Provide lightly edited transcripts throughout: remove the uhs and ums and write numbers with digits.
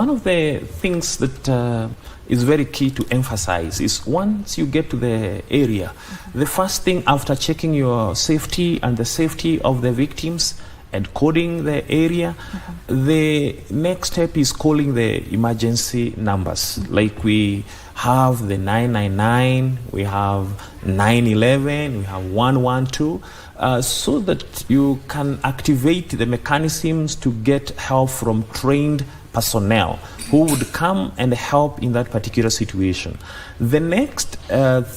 one of the things that is very key to emphasize is once you get to the area, the first thing after checking your safety and the safety of the victims and coding the area, the next step is calling the emergency numbers. Like we have the 999, we have 911, we have 112, so that you can activate the mechanisms to get help from trained personnel who would come and help in that particular situation. The next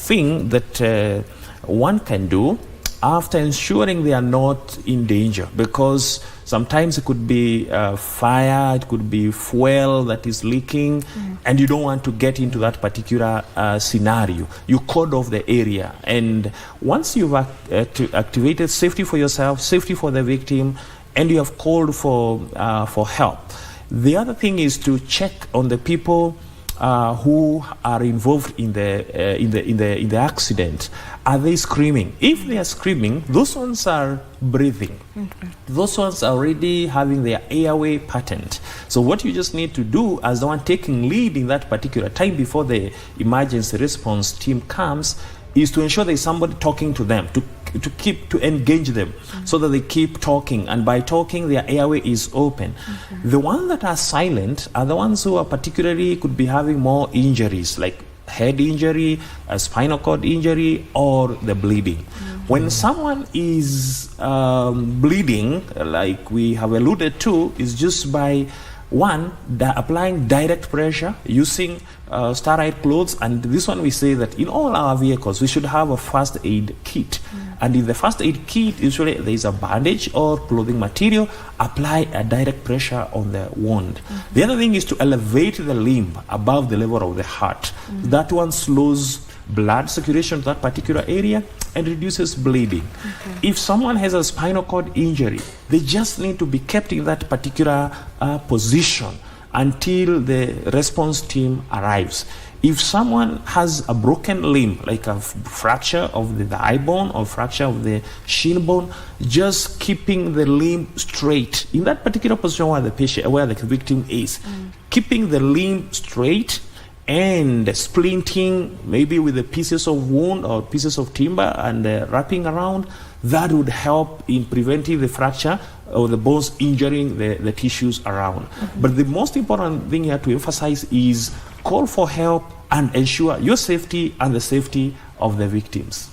thing that one can do after ensuring they are not in danger, because sometimes it could be fire, it could be fuel that is leaking, and you don't want to get into that particular scenario. You code off the area, and once you've activated safety for yourself, safety for the victim, and you have called for help, the other thing is to check on the people who are involved in the accident. Are they screaming? If they are screaming, those ones are breathing. Those ones are already having their airway patterned. So what you just need to do as the one taking lead in that particular time before the emergency response team comes is to ensure there is somebody talking to them, to engage them, so that they keep talking, and by talking their airway is open. The ones that are silent are the ones who are particularly could be having more injuries, like head injury, a spinal cord injury, or the bleeding. When someone is bleeding, like we have alluded to, is just by applying direct pressure using sterile clothes. And this one we say that in all our vehicles we should have a first aid kit. And in the first aid kit, usually there is a bandage or clothing material. Apply a direct pressure on the wound. The other thing is to elevate the limb above the level of the heart. That one slows blood circulation to that particular area and reduces bleeding. If someone has a spinal cord injury, they just need to be kept in that particular position until the response team arrives. If someone has a broken limb, like a fracture of the thigh bone or fracture of the shin bone, just keeping the limb straight in that particular position where the victim is, keeping the limb straight and splinting maybe with the pieces of wound or pieces of timber and wrapping around, that would help in preventing the fracture or the bones injuring the tissues around. But the most important thing here to emphasize is call for help and ensure your safety and the safety of the victims.